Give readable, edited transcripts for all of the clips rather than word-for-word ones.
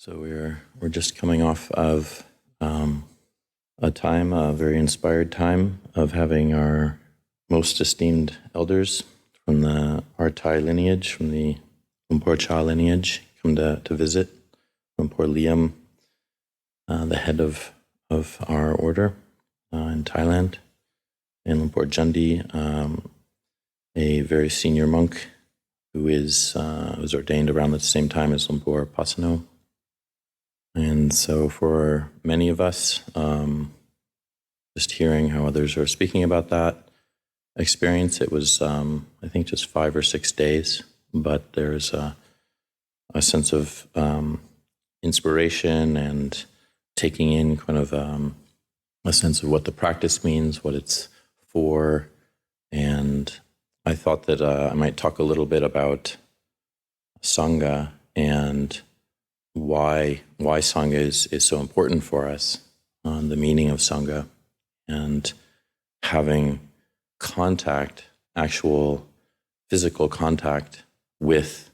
So we're just coming off of a very inspired time of having our most esteemed elders from the Artai lineage, from the Lumpur Cha lineage, come to visit. Lumpur Liam, the head of our order in Thailand, and Lumpur Jundi, a very senior monk who was ordained around the same time as Lumpur Pasano. And so for many of us, just hearing how others are speaking about that experience, it was, I think, just 5 or 6 days, but there's a sense of inspiration and taking in kind of a sense of what the practice means, what it's for. And I thought that I might talk a little bit about Sangha and why Sangha is so important for us, the meaning of Sangha, and having contact, actual physical contact with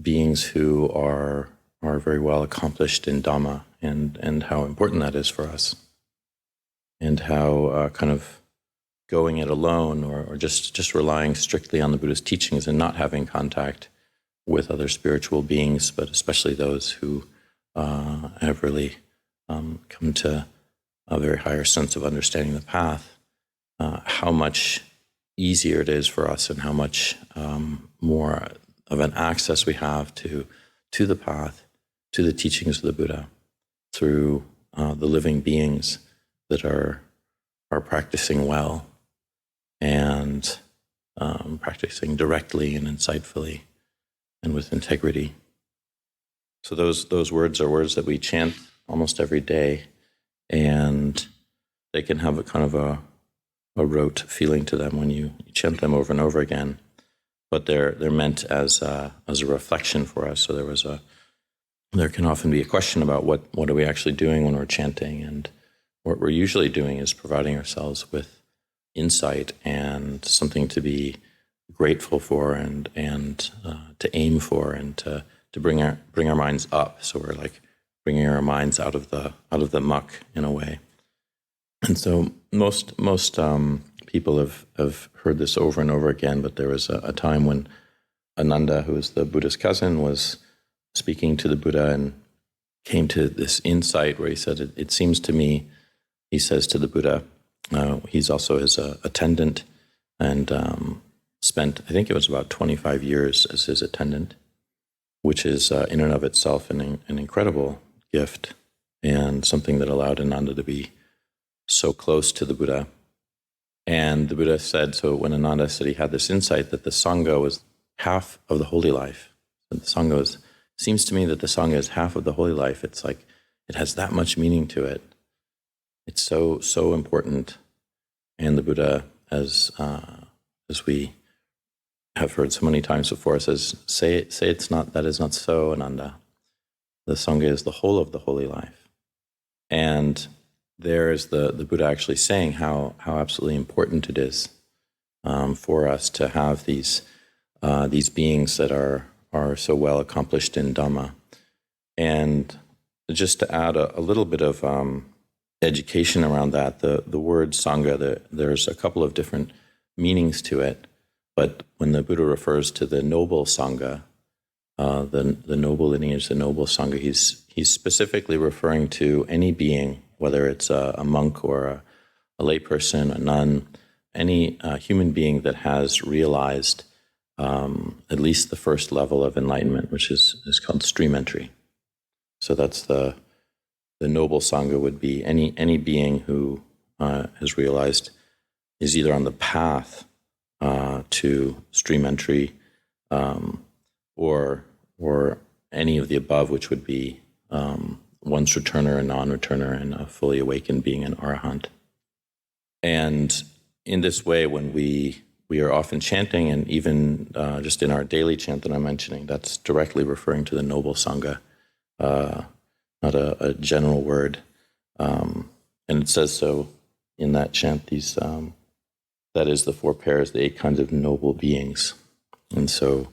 beings who are very well accomplished in Dhamma, and how important that is for us, and how kind of going it alone or just relying strictly on the Buddha's teachings and not having contact with other spiritual beings, but especially those who have really come to a very higher sense of understanding the path, how much easier it is for us and how much more of an access we have to the path, to the teachings of the Buddha, through the living beings that are practicing well and practicing directly and insightfully and with integrity. So those words are words that we chant almost every day, and they can have a kind of a rote feeling to them when you chant them over and over again. But they're meant as a reflection for us. So there can often be a question about what are we actually doing when we're chanting, and what we're usually doing is providing ourselves with insight and something to be grateful for and to aim for, and to bring our minds up. So we're like bringing our minds out of the muck in a way. And so most people have heard this over and over again, but there was a time when Ananda, who was the Buddha's cousin, was speaking to the Buddha and came to this insight where he said, it seems to me, he says to the Buddha, he's also his attendant, and spent, I think it was about 25 years as his attendant, which is in and of itself an incredible gift, and something that allowed Ananda to be so close to the Buddha. And the Buddha said, so when Ananda said he had this insight that the Sangha was half of the holy life, and the Sangha seems to me that the Sangha is half of the holy life. It's like, it has that much meaning to it. It's so important. And the Buddha, as we have heard so many times before, says, say it's not, that is not so, Ananda. The Sangha is the whole of the holy life. And there is the Buddha actually saying how absolutely important it is for us to have these beings that are so well accomplished in Dhamma. And just to add a little bit of education around that, the word Sangha, there's a couple of different meanings to it. But when the Buddha refers to the noble Sangha, the noble lineage, the noble Sangha, he's specifically referring to any being, whether it's a monk or a layperson, a nun, any human being that has realized at least the first level of enlightenment, which is called stream entry. So that's the noble Sangha would be any being who has realized is either on the path to stream entry, or any of the above, which would be once returner, a non-returner, and a fully awakened being, an arahant. And in this way, when we are often chanting, and even just in our daily chant that I'm mentioning, that's directly referring to the noble Sangha, not a general word. And it says so in that chant, that is the 4 pairs, the 8 kinds of noble beings. And so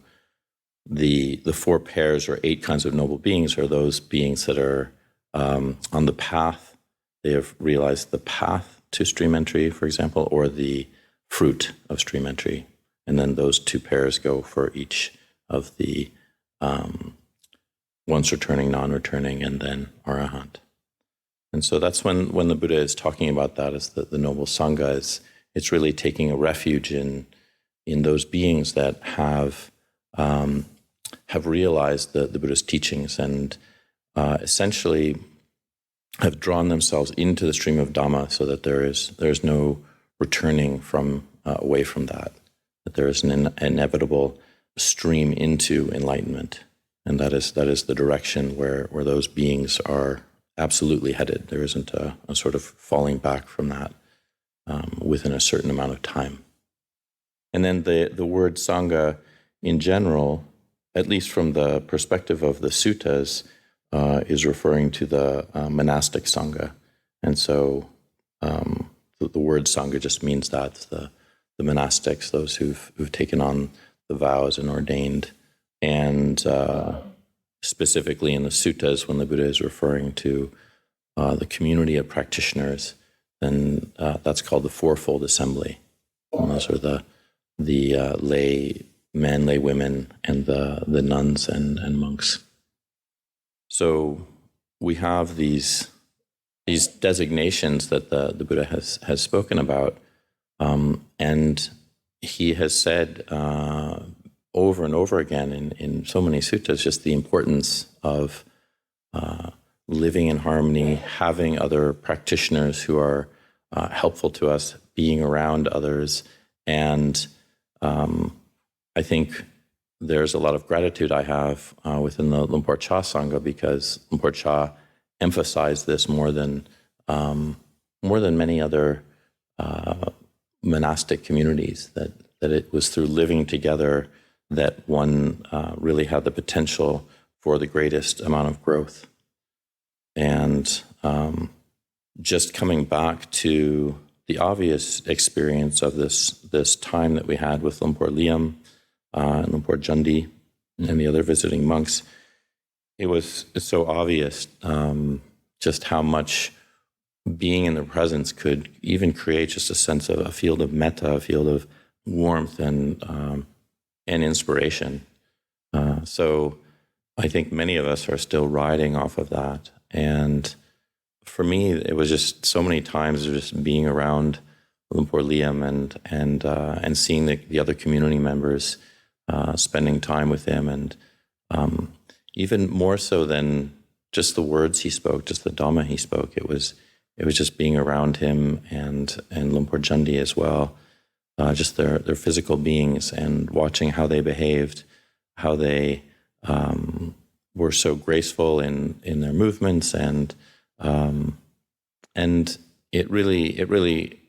the four pairs or eight kinds of noble beings are those beings that are on the path. They have realized the path to stream entry, for example, or the fruit of stream entry. And then those two pairs go for each of the once returning, non-returning, and then arahant. And so that's when the Buddha is talking about that as the noble Sangha, it's really taking a refuge in those beings that have realized the Buddha's teachings and essentially have drawn themselves into the stream of Dhamma, so that there is no returning from away from that there is an inevitable stream into enlightenment, and that is the direction where those beings are absolutely headed. There isn't a sort of falling back from that within a certain amount of time. And then the word Sangha in general, at least from the perspective of the suttas, is referring to the monastic Sangha. And so the word Sangha just means that the monastics, those who've taken on the vows and ordained. And specifically in the suttas, when the Buddha is referring to the community of practitioners, then that's called the Fourfold Assembly. And those are the lay men, lay women, and the nuns and monks. So we have these designations that the Buddha has spoken about, and he has said over and over again in so many suttas just the importance of living in harmony, having other practitioners who are helpful to us, being around others. And I think there's a lot of gratitude I have within the Lumpur Cha Sangha, because Lumpur Cha emphasized this more than many other monastic communities, that it was through living together that one really had the potential for the greatest amount of growth. And just coming back to the obvious experience of this time that we had with Lumpur Liam and Lumpur Jundi and the other visiting monks, it's so obvious just how much being in the presence could even create just a sense of a field of metta, a field of warmth and inspiration. So I think many of us are still riding off of that. And for me, it was just so many times just being around Lumpur Liam and seeing the other community members, spending time with him, and even more so than just the words he spoke, just the Dhamma he spoke. It was just being around him and Lumpur Jundi as well, just their physical beings, and watching how they behaved, how they were so graceful in their movements, and it really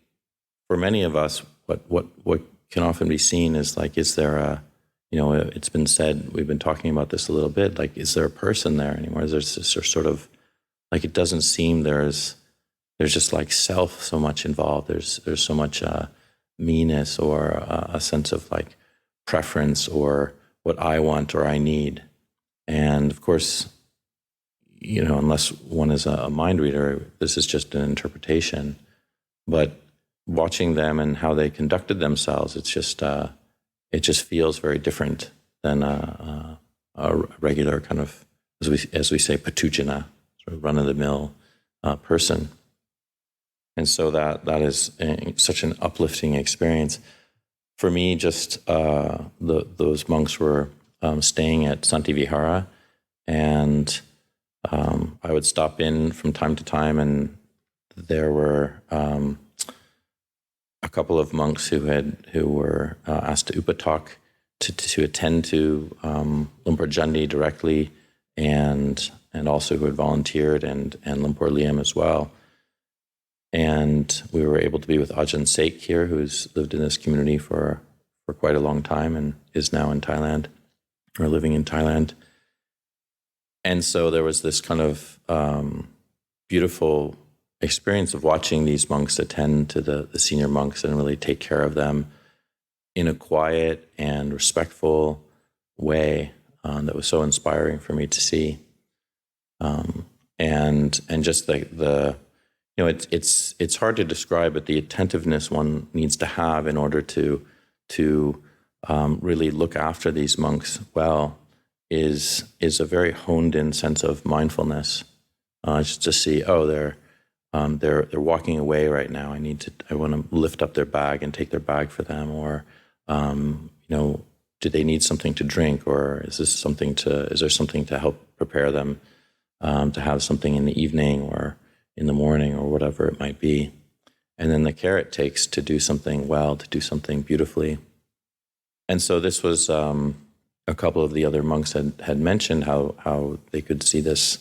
for many of us, what can often be seen is like, is there a, it's been said, we've been talking about this a little bit, like, is there a person there anymore? There's this sort of, like, it doesn't seem there's just like self so much involved. There's so much meanness or a sense of like preference or what I want or I need. And of course, unless one is a mind reader, this is just an interpretation. But watching them and how they conducted themselves, it just feels very different than a regular kind of, as we say, patujana, sort of run-of-the-mill person. And so that is such an uplifting experience. For me, just those monks were staying at Santi Vihara, and I would stop in from time to time, and there were a couple of monks who were asked to upatalk, to attend to Lumpur Jundi directly, and also who had volunteered, and Lumpur Liam as well. And we were able to be with Ajahn Sek here, who's lived in this community for quite a long time and is now in Thailand, or living in Thailand. And so there was this kind of beautiful experience of watching these monks attend to the senior monks and really take care of them in a quiet and respectful way. that was so inspiring for me to see. And just the it's hard to describe, but the attentiveness one needs to have in order to really look after these monks well is a very honed in sense of mindfulness. Just to see, they're walking away right now. I want to lift up their bag and take their bag for them, or do they need something to drink, or is there something to help prepare them to have something in the evening or in the morning or whatever it might be. And then the care it takes to do something well, to do something beautifully. And so this was a couple of the other monks had mentioned how they could see this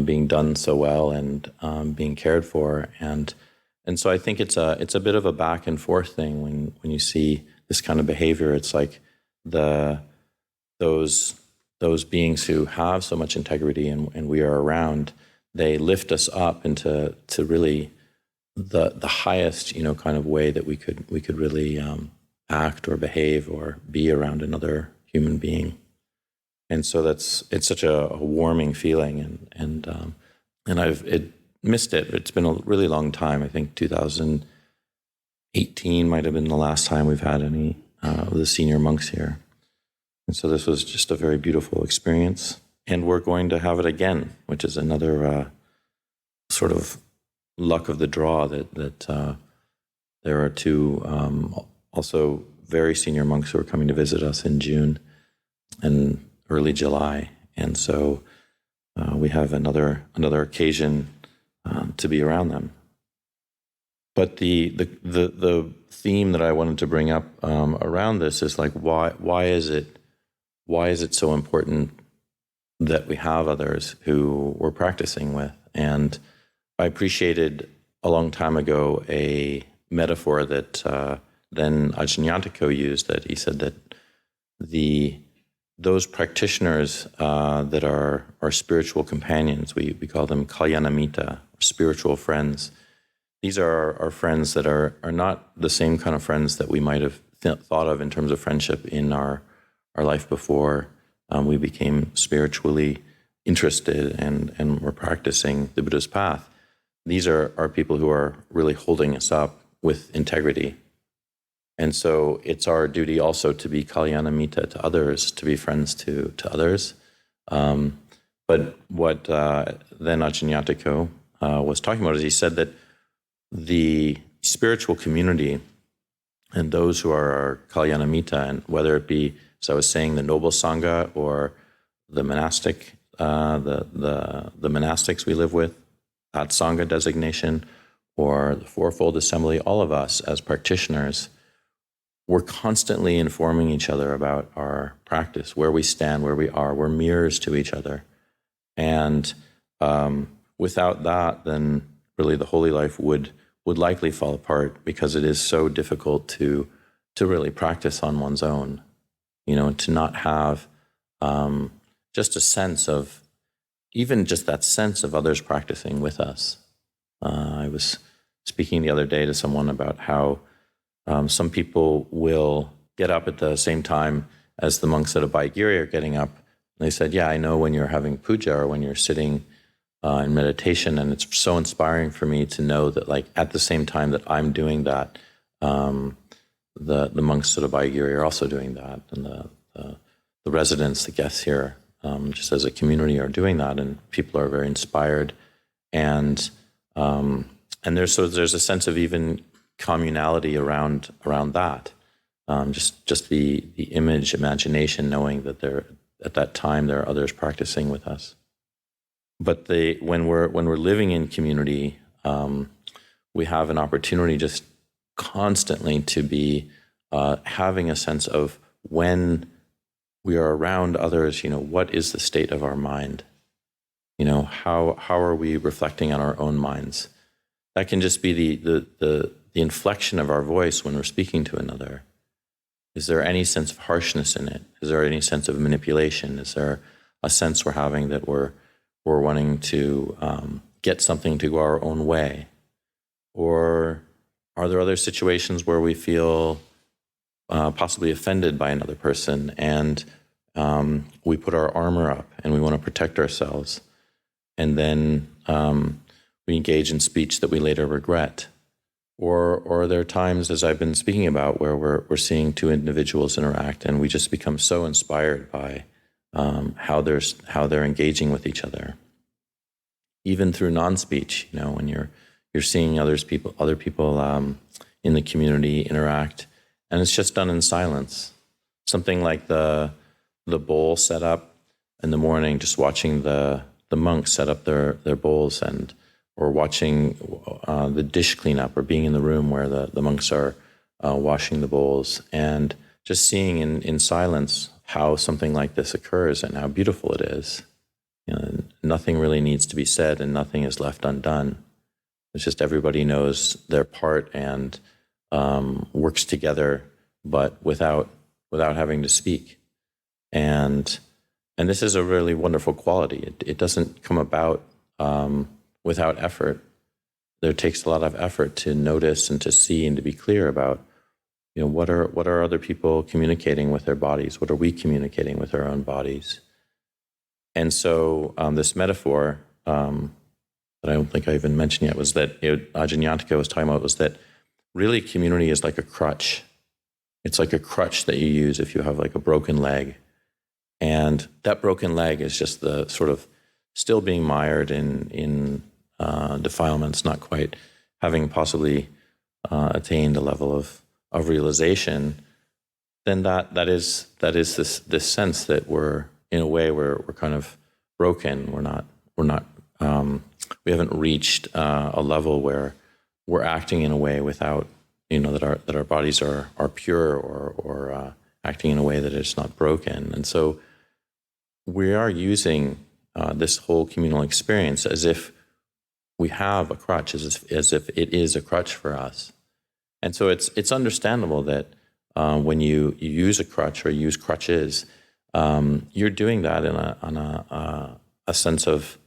being done so well and being cared for. And so I think it's a bit of a back and forth thing when you see this kind of behavior. It's like those beings who have so much integrity and we are around, they lift us up into really the highest kind of way that we could really act or behave or be around another human being. And so it's such a warming feeling, and I've missed it. It's been a really long time. I think 2018 might have been the last time we've had any of the senior monks here. And so this was just a very beautiful experience. And we're going to have it again, which is another sort of luck of the draw that there are two also very senior monks who are coming to visit us in June and early July. And so we have another occasion to be around them. But the theme that I wanted to bring up around this is like, why is it so important that we have others who we're practicing with? And I appreciated a long time ago a metaphor that then Ajahn used, that he said that those practitioners that are spiritual companions, we call them kalyanamita, spiritual friends. These are our friends that are not the same kind of friends that we might have thought of in terms of friendship in our life before we became spiritually interested and were practicing the Buddha's path. These are people who are really holding us up with integrity. And so it's our duty also to be kalyanamita to others, to be friends to others. But what then Ajahn was talking about is he said that the spiritual community and those who are our kalyanamita, and whether it be, as I was saying, the noble Sangha or the monastic, the monastics we live with, that Sangha designation, or the Fourfold Assembly, all of us as practitioners, we're constantly informing each other about our practice, where we stand, where we are. We're mirrors to each other. And without that, then really the holy life would likely fall apart, because it is so difficult to really practice on one's own, to not have just a sense of, even just that sense of others practicing with us. I was speaking the other day to someone about how some people will get up at the same time as the monks at Abhayagiri are getting up. And they said, I know when you're having puja or when you're sitting in meditation, and it's so inspiring for me to know that, like, at the same time that I'm doing that, the monks at Abhayagiri are also doing that, and the residents, the guests here, just as a community, are doing that, and people are very inspired, and there's a sense of even communality around that, just the imagination, knowing that at that time there are others practicing with us. But when we're living in community, we have an opportunity just constantly to be having a sense of, when we are around others, what is the state of our mind? How are we reflecting on our own minds? That can just be the inflection of our voice when we're speaking to another. Is there any sense of harshness in it? Is there any sense of manipulation? Is there a sense we're having that we're wanting to get something to go our own way? Or are there other situations where we feel possibly offended by another person, and we put our armor up and we want to protect ourselves. And then we engage in speech that we later regret. Or there are times, as I've been speaking about, where we're seeing two individuals interact and we just become so inspired by how they're engaging with each other. Even through non-speech, when you're seeing other people in the community interact, and it's just done in silence. Something like the bowl set up in the morning, just watching the monks set up their bowls, or watching the dish cleanup, or being in the room where the monks are washing the bowls, and just seeing in silence how something like this occurs and how beautiful it is. Nothing really needs to be said and nothing is left undone. It's just everybody knows their part and works together, but without having to speak. And this is a really wonderful quality. It doesn't come about without effort. There takes a lot of effort to notice and to see and to be clear about, what are other people communicating with their bodies? What are we communicating with our own bodies? And so this metaphor that I don't think I even mentioned yet was that Ajahn was talking about was that really community is like a crutch. It's like a crutch that you use if you have like a broken leg. And that broken leg is just the sort of still being mired in defilements, not quite having possibly attained a level of realization. Then that is this sense that we're, in a way, we're kind of broken. We haven't reached a level where we're acting in a way without, that our bodies are pure, or acting in a way that it's not broken. And so we are using this whole communal experience as if we have a crutch, as if it is a crutch for us. And so it's understandable that when you use a crutch or use crutches, you're doing that on a sense of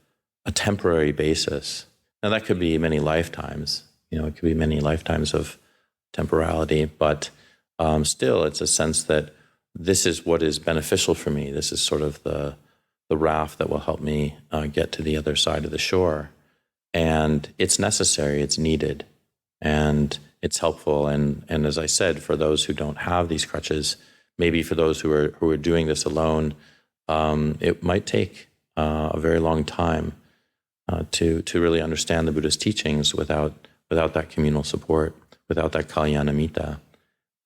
a temporary basis. Now that could be many lifetimes. It could be many lifetimes of temporality, but still, it's a sense that this is what is beneficial for me. This is sort of the raft that will help me get to the other side of the shore. And it's necessary, it's needed, and it's helpful. And as I said, for those who don't have these crutches, maybe for those who are doing this alone, it might take a very long time to really understand the Buddha's teachings without that communal support, without that kalyana mitta.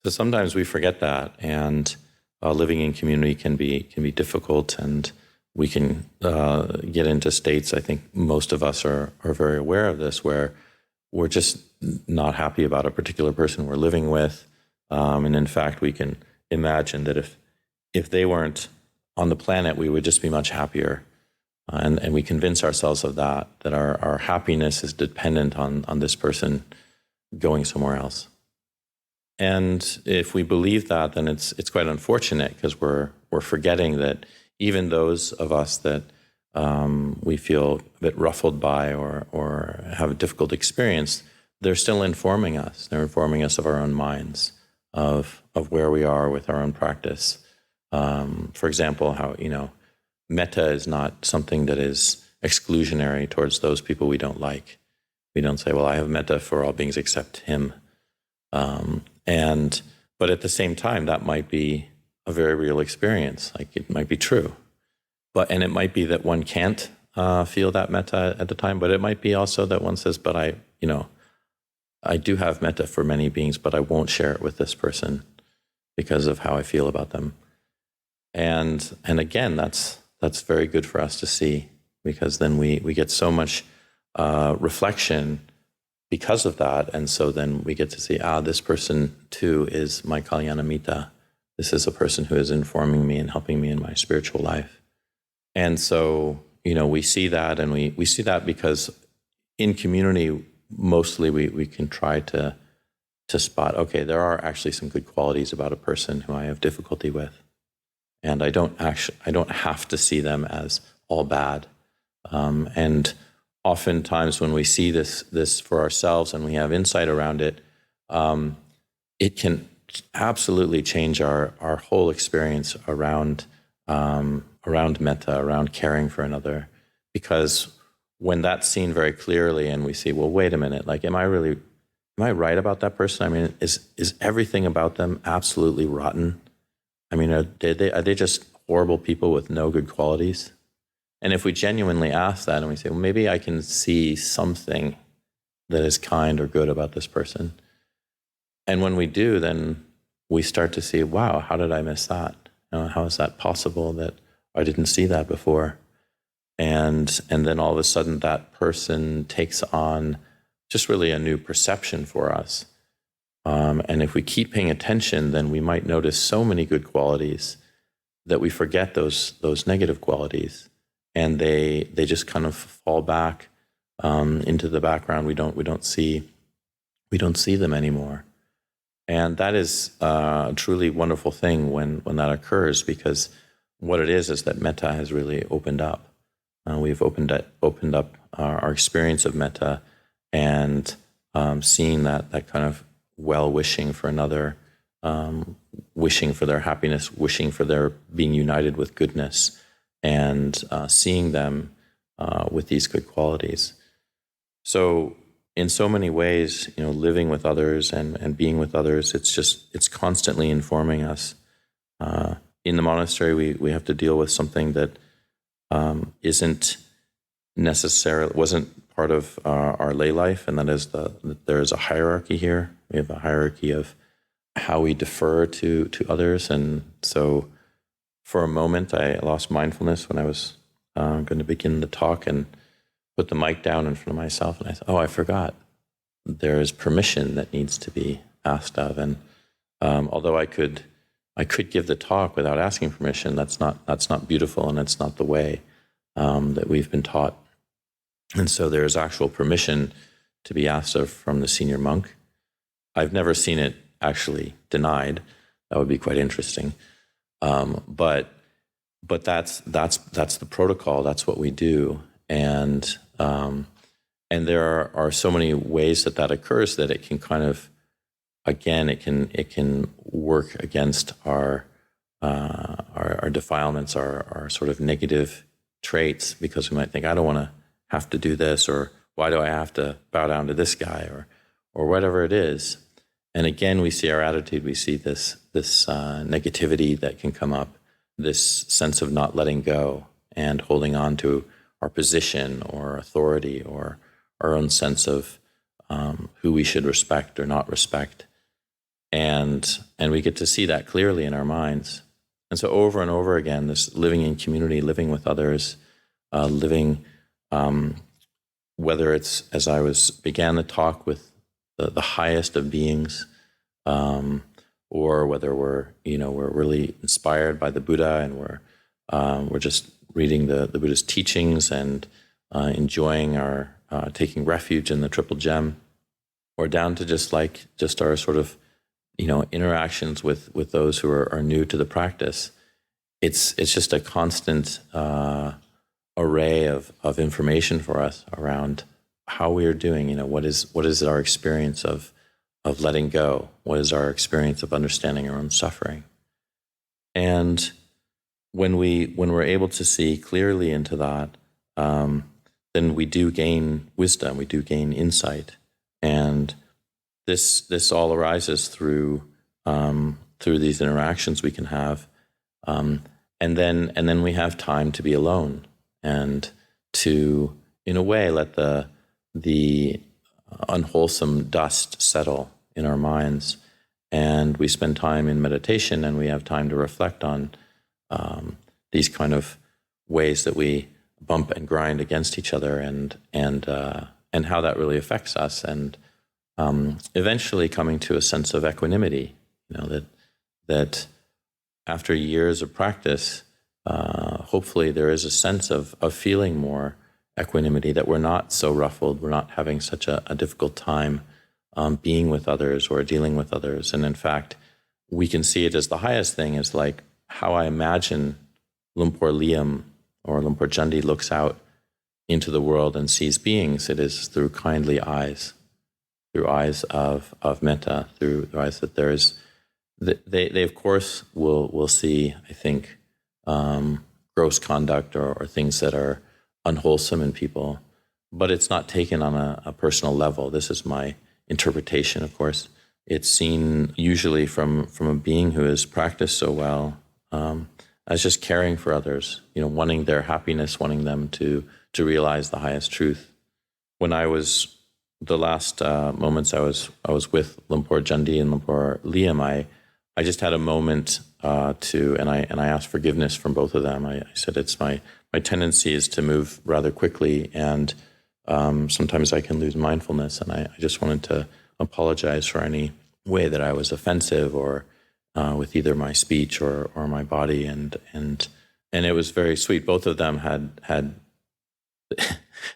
So sometimes we forget that, and living in community can be difficult, and we can get into states, I think most of us are very aware of this, where we're just not happy about a particular person we're living with. And in fact, we can imagine that if they weren't on the planet, we would just be much happier. And we convince ourselves of that our happiness is dependent on this person going somewhere else. And if we believe that, then it's quite unfortunate, because we're forgetting that even those of us that we feel a bit ruffled by or have a difficult experience, they're still informing us. They're informing us of our own minds, of where we are with our own practice. For example, how, metta is not something that is exclusionary towards those people we don't like. We don't say, well, I have metta for all beings except him. But at the same time, that might be a very real experience. Like, it might be true. And it might be that one can't feel that metta at the time, but it might be also that one says, but I do have metta for many beings, but I won't share it with this person because of how I feel about them. And again, that's very good for us to see, because then we get so much reflection because of that. And so then we get to see, this person too is my kalyana mitta. This is a person who is informing me and helping me in my spiritual life. And so, we see that, and we see that because in community, mostly we can try to spot, okay, there are actually some good qualities about a person who I have difficulty with. And I don't have to see them as all bad. And oftentimes when we see this for ourselves and we have insight around it, it can absolutely change our whole experience around around metta, around caring for another. Because when that's seen very clearly and we see, well, wait a minute, like, am I right about that person? I mean, is everything about them absolutely rotten? I mean, are they just horrible people with no good qualities? And if we genuinely ask that and we say, well, maybe I can see something that is kind or good about this person. And when we do, then we start to see, wow, how did I miss that? How is that possible that I didn't see that before? And then all of a sudden that person takes on just really a new perception for us. And if we keep paying attention, then we might notice so many good qualities that we forget those negative qualities, and they just kind of fall back into the background. We don't see them anymore. And that is a truly wonderful thing when that occurs, because what it is that metta has really opened up. We've opened up our experience of metta, and seeing that kind of well-wishing for another, wishing for their happiness, wishing for their being united with goodness, and seeing them with these good qualities. So in so many ways, living with others and being with others, it's constantly informing us. In the monastery, we have to deal with something that wasn't part of our lay life, and that is that there is a hierarchy here. We have a hierarchy of how we defer to others. And so for a moment, I lost mindfulness when I was going to begin the talk and put the mic down in front of myself, and I thought, I forgot. There is permission that needs to be asked of. And although I could give the talk without asking permission, that's not beautiful, and it's not the way that we've been taught. And so there is actual permission to be asked of from the senior monk. I've never seen it actually denied. That would be quite interesting. But that's the protocol. That's what we do. And there are so many ways that occurs that it can kind of, again, it can work against our defilements, our sort of negative traits, because we might think, I don't want to have to do this, or why do I have to bow down to this guy, or whatever it is. And again, we see our attitude, we see this negativity that can come up, this sense of not letting go and holding on to our position or authority, or our own sense of who we should respect or not respect. And we get to see that clearly in our minds. And so over and over again, this living in community, living with others, living, whether it's, as I began the talk, with the highest of beings, or whether we're really inspired by the Buddha, and we're just reading the Buddha's teachings and enjoying our taking refuge in the Triple Gem, or down to just our sort of interactions with those who are new to the practice. It's just a constant array of information for us around how we are doing. What is our experience of letting go? What is our experience of understanding our own suffering? And when we're able to see clearly into that, then we do gain wisdom, we do gain insight, and this all arises through these interactions we can have, and then we have time to be alone and to, in a way, let the unwholesome dust settle in our minds, and we spend time in meditation, and we have time to reflect on these kind of ways that we bump and grind against each other, and how that really affects us, and eventually coming to a sense of equanimity. That after years of practice, hopefully there is a sense of feeling more equanimity, that we're not so ruffled, we're not having such a difficult time being with others or dealing with others. And in fact, we can see it as the highest thing, is like how I imagine Lumpur Liam or Lumpur Chandi looks out into the world and sees beings. It is through kindly eyes, through eyes of metta, through eyes that there is. They of course will see, I think, gross conduct or things that are unwholesome in people. But it's not taken on a personal level. This is my interpretation, of course. It's seen usually from a being who has practiced so well as just caring for others, wanting their happiness, wanting them to realize the highest truth. When I was the last moments I was with Lumpur Jandi and Lumpur Liam, I just had a moment and I asked forgiveness from both of them. I said it's my tendency is to move rather quickly, and sometimes I can lose mindfulness, and I just wanted to apologize for any way that I was offensive or with either my speech or my body, and it was very sweet. Both of them had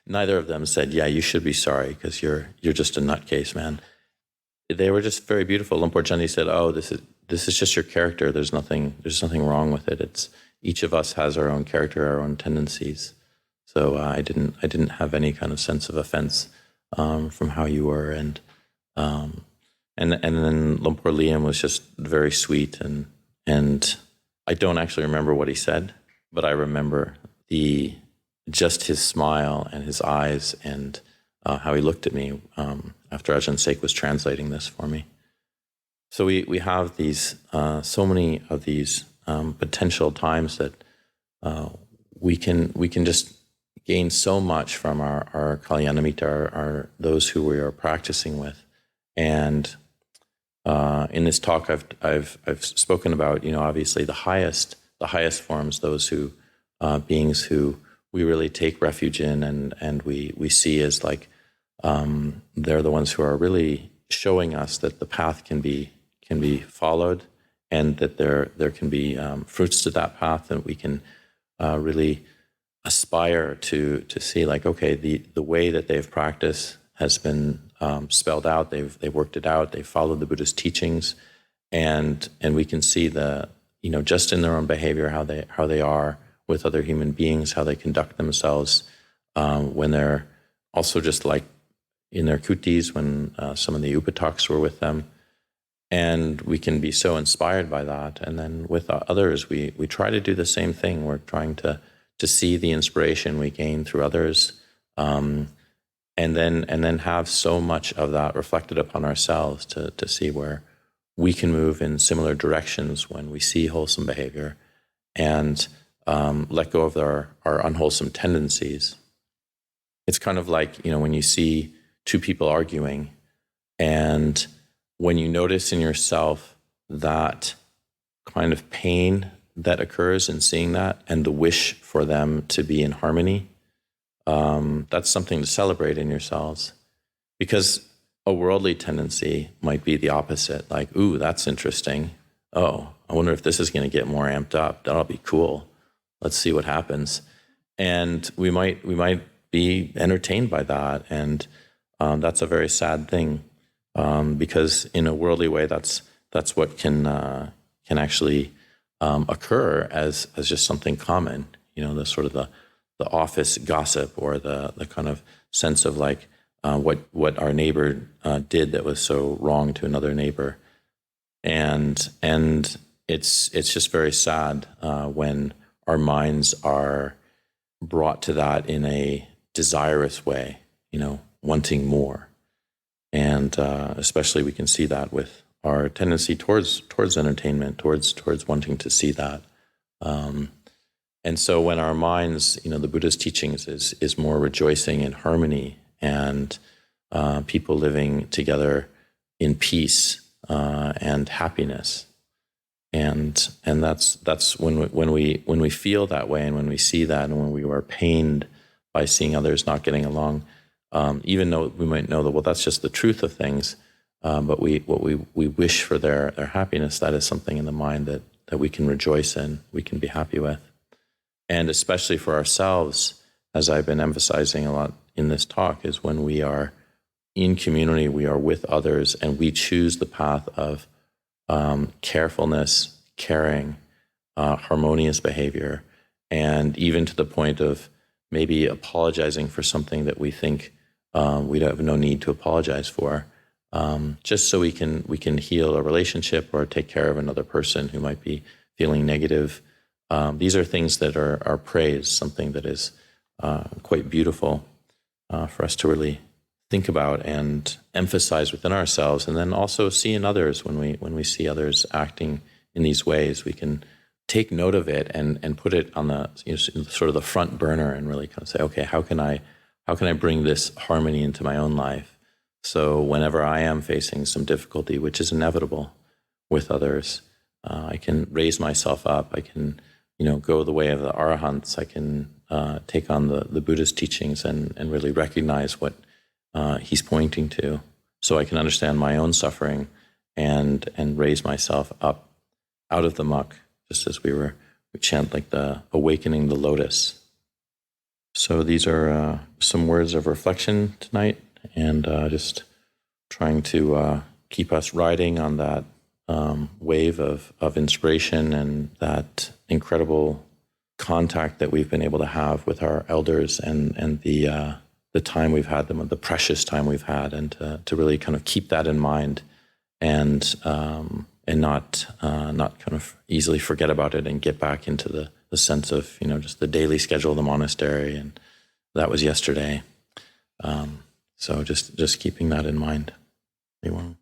neither of them said, "Yeah, you should be sorry because you're just a nutcase, man." They were just very beautiful. Lumpur Jandi said, "Oh, this is just your character. There's nothing wrong with it. It's each of us has our own character, our own tendencies." So I didn't have any kind of sense of offense from how you were, and then Lumpur Liam was just very sweet, and I don't actually remember what he said, but I remember just his smile and his eyes and how he looked at me after Ajahn Sek was translating this for me. So we have these so many of these potential times that we can just gain so much from our Kalyanamita, our those who we are practicing with. And in this talk, I've spoken about obviously the highest forms, those who beings who we really take refuge in, and we see as like they're the ones who are really showing us that the path can be followed, and that there can be fruits to that path, and we can really aspire to see like, okay, the way that they've practiced has been spelled out. They've worked it out. They followed the Buddhist teachings, and we can see just in their own behavior how they are with other human beings, how they conduct themselves when they're also just like in their kutis, when some of the upataks were with them. And we can be so inspired by that. And then with others, we try to do the same thing. We're trying to see the inspiration we gain through others, and then have so much of that reflected upon ourselves to see where we can move in similar directions when we see wholesome behavior, and let go of our unwholesome tendencies. It's kind of like, when you see two people arguing, and when you notice in yourself that kind of pain that occurs in seeing that, and the wish for them to be in harmony, that's something to celebrate in yourselves. Because a worldly tendency might be the opposite, like, ooh, that's interesting. Oh, I wonder if this is going to get more amped up. That'll be cool. Let's see what happens. And we might be entertained by that, and that's a very sad thing, because in a worldly way, that's what can actually occur as just something common. The sort of the office gossip, or the kind of sense of like what our neighbor did that was so wrong to another neighbor, and it's just very sad when our minds are brought to that in a desirous way, wanting more. And especially we can see that with our tendency towards entertainment, towards wanting to see that. And so when our minds, the Buddha's teachings is more rejoicing in harmony, and people living together in peace and happiness. And that's when we feel that way, and when we see that, and when we are pained by seeing others not getting along, even though we might know that, well, that's just the truth of things, but we wish for their happiness, that is something in the mind that we can rejoice in, we can be happy with. And especially for ourselves, as I've been emphasizing a lot in this talk, is when we are in community, we are with others, and we choose the path of carefulness, caring, harmonious behavior, and even to the point of maybe apologizing for something that we think we have no need to apologize for, just so we can heal a relationship or take care of another person who might be feeling negative These are things that are praised, something that is quite beautiful for us to really think about and emphasize within ourselves, and then also see in others. When we see others acting in these ways, we can take note of it and put it on the sort of the front burner and really kind of say, okay, how can I bring this harmony into my own life? So whenever I am facing some difficulty, which is inevitable with others, I can raise myself up. I can, go the way of the arahants. I can take on the Buddhist teachings and really recognize what he's pointing to, so I can understand my own suffering and raise myself up out of the muck, just as we chant like the awakening the lotus. So these are some words of reflection tonight, and just trying to keep us riding on that wave of inspiration and that incredible contact that we've been able to have with our elders, and the time we've had them, the precious time we've had, and to really kind of keep that in mind, and not kind of easily forget about it and get back into the sense of just the daily schedule of the monastery, and that was yesterday. So just keeping that in mind. Anyone?